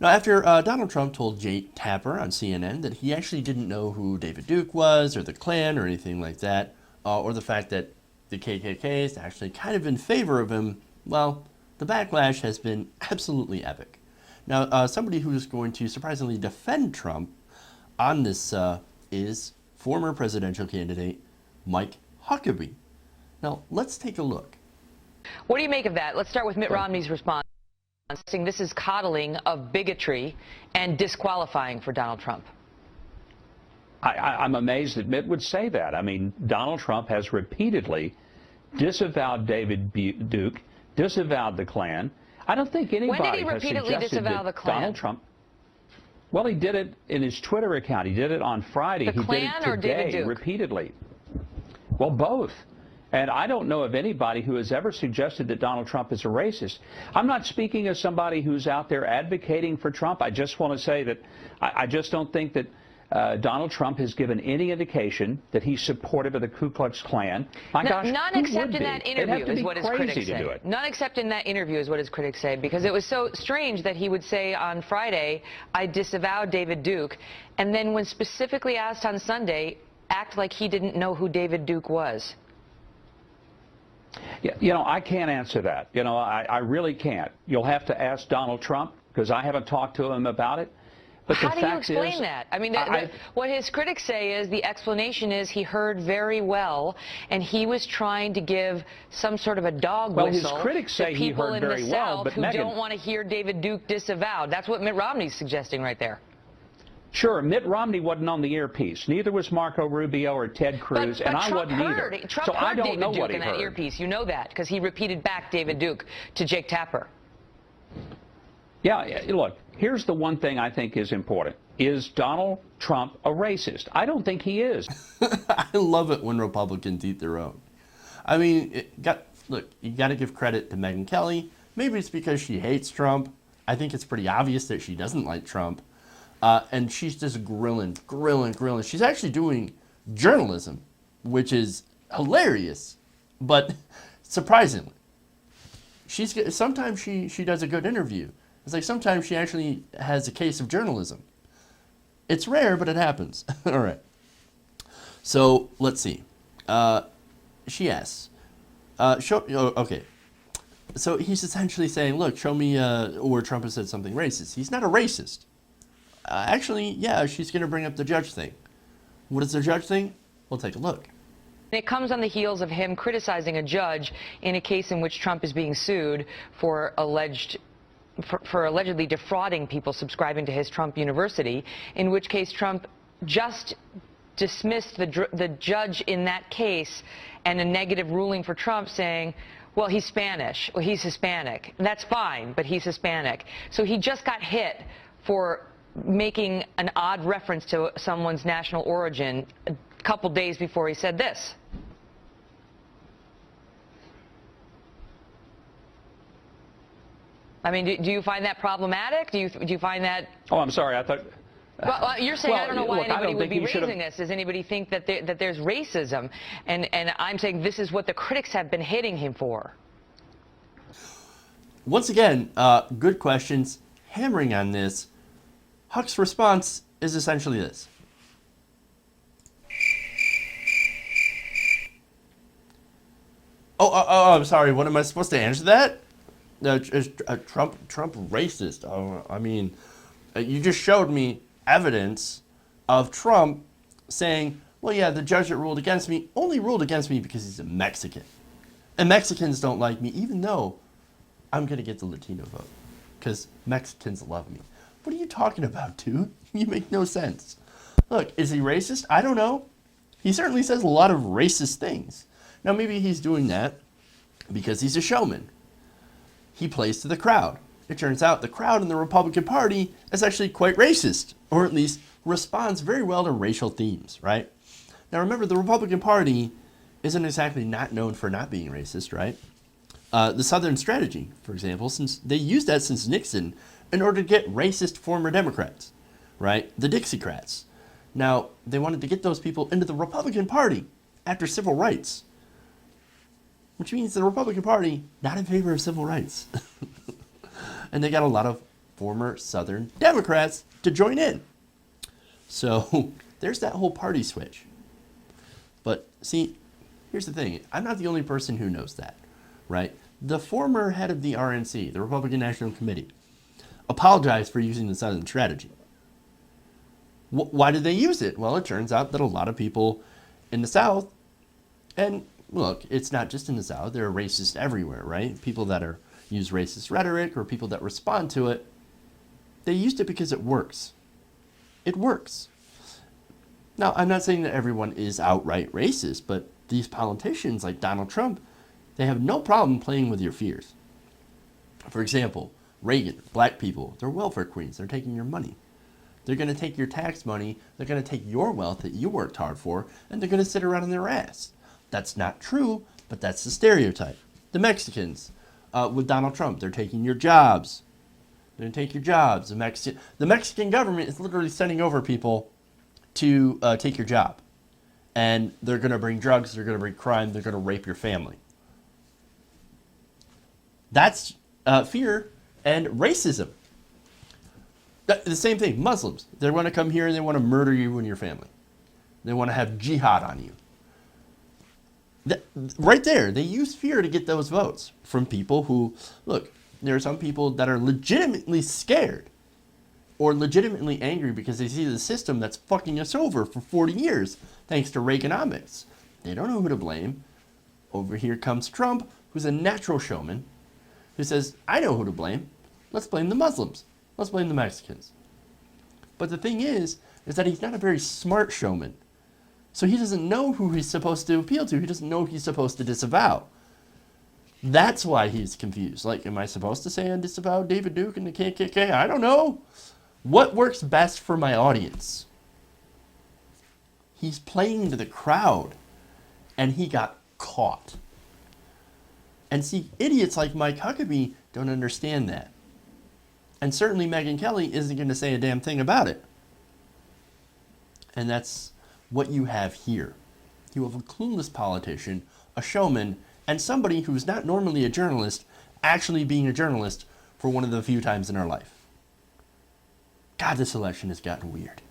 Now, after Donald Trump told Jake Tapper on CNN that he actually didn't know who David Duke was, or the Klan, or anything like that, or the fact that the KKK is actually kind of in favor of him, well, the backlash has been absolutely epic. Now, somebody who is going to surprisingly defend Trump on this is former presidential candidate Mike Huckabee. Now, let's take a look. What do you make of that? Let's start with Mitt Romney's response, saying this is coddling of bigotry and disqualifying for Donald Trump. I'm amazed that Mitt would say that. I mean, Donald Trump has repeatedly disavowed David Duke, disavowed the Klan. I don't think anybody when did he has repeatedly suggested disavow that the Klan? Donald Trump. Well, he did it in his Twitter account. He did it on Friday. The he Klan did it or David today Duke? repeatedly. Well, both. And I don't know of anybody who has ever suggested that Donald Trump is a racist. I'm not speaking as somebody who's out there advocating for Trump. I just want to say that I just don't think that Donald Trump has given any indication that he's supportive of the Ku Klux Klan. My gosh, none who except would in be? that They'd have interview to is be what his crazy critics to do say. it. None except in that interview is what his critics say, because it was so strange that he would say on Friday, I disavowed David Duke, and then when specifically asked on Sunday, act like he didn't know who David Duke was. Yeah, you know, I can't answer that. You know, I really can't. You'll have to ask Donald Trump, because I haven't talked to him about it. But How the do you fact explain is, that? I mean, what his critics say is the explanation is he heard very well, and he was trying to give some sort of a dog whistle his critics say to he people heard in very the well, South but who Megyn, don't want to hear David Duke disavowed. That's what Mitt Romney's suggesting right there. Sure, Mitt Romney wasn't on the earpiece. Neither was Marco Rubio or Ted Cruz, But and I Trump wasn't heard, either. Trump So heard I don't David know Duke what he in that heard. earpiece. You know that because he repeated back David Duke to Jake Tapper. Yeah, look, here's the one thing I think is important. Is Donald Trump a racist? I don't think he is. I love it when Republicans eat their own. I mean, look, you got to give credit to Megyn Kelly. Maybe it's because she hates Trump. I think it's pretty obvious that she doesn't like Trump. And she's just grilling. She's actually doing journalism, which is hilarious, but surprisingly. Sometimes she does a good interview. It's like sometimes she actually has a case of journalism. It's rare, but it happens. All right. So let's see. She asks, okay. So he's essentially saying, look, show me where Trump has said something racist. He's not a racist. Actually, yeah, she's going to bring up the judge thing. What is the judge thing? We'll take a look. It comes on the heels of him criticizing a judge in a case in which Trump is being sued for allegedly defrauding people subscribing to his Trump University, in which case Trump just dismissed the judge in that case and a negative ruling for Trump saying, well, he's Spanish, well, he's Hispanic. That's fine, but he's Hispanic. So he just got hit for making an odd reference to someone's national origin a couple days before he said this. I mean, do you find that problematic? Do you find that... Oh, I'm sorry. I thought... Well, you're saying, I don't know why look, anybody would be should've... raising this. Does anybody think that there's racism? And I'm saying this is what the critics have been hitting him for. Once again, good questions. Hammering on this. Huck's response is essentially this. Oh, I'm sorry. What am I supposed to answer that? Is Trump racist? Oh, I mean, you just showed me evidence of Trump saying, well, yeah, the judge that ruled against me only ruled against me because he's a Mexican. And Mexicans don't like me, even though I'm going to get the Latino vote. Because Mexicans love me. What are you talking about, dude? You make no sense. Look, is he racist? I don't know. He certainly says a lot of racist things. Now, maybe he's doing that because he's a showman. He plays to the crowd. It turns out the crowd in the Republican Party is actually quite racist, or at least responds very well to racial themes, right? Now, remember, the Republican Party isn't exactly not known for not being racist, right? The Southern Strategy, for example, since they used that since Nixon in order to get racist former Democrats, right? The Dixiecrats. Now, they wanted to get those people into the Republican Party after civil rights, which means the Republican Party not in favor of civil rights. And they got a lot of former Southern Democrats to join in. So there's that whole party switch. But see, here's the thing. I'm not the only person who knows that, right? The former head of the RNC, the Republican National Committee, apologized for using the Southern strategy. Why did they use it? Well, it turns out that a lot of people in the South, and look, it's not just in the South, there are racists everywhere, right? People that use racist rhetoric or people that respond to it, they used it because it works. It works. Now, I'm not saying that everyone is outright racist, but these politicians like Donald Trump, they have no problem playing with your fears. For example, Reagan, black people, they're welfare queens. They're taking your money. They're going to take your tax money. They're going to take your wealth that you worked hard for, and they're going to sit around on their ass. That's not true, but that's the stereotype. The Mexicans, with Donald Trump, they're taking your jobs. They're going to take your jobs. The Mexican government is literally sending over people to take your job. And they're going to bring drugs, they're going to bring crime, they're going to rape your family. That's fear and racism. The same thing, Muslims. They want to come here and they want to murder you and your family. They want to have jihad on you. Right there, they use fear to get those votes from people who, look, there are some people that are legitimately scared or legitimately angry because they see the system that's fucking us over for 40 years thanks to Reaganomics. They don't know who to blame. Over here comes Trump, who's a natural showman, who says, I know who to blame. Let's blame the Muslims. Let's blame the Mexicans. But the thing is that he's not a very smart showman. So he doesn't know who he's supposed to appeal to. He doesn't know who he's supposed to disavow. That's why he's confused. Like, am I supposed to say I disavow David Duke and the KKK? I don't know. What works best for my audience? He's playing to the crowd, and he got caught. And see, idiots like Mike Huckabee don't understand that. And certainly Megyn Kelly isn't going to say a damn thing about it. And that's what you have here. You have a clueless politician, a showman, and somebody who's not normally a journalist actually being a journalist for one of the few times in our life. God, this election has gotten weird.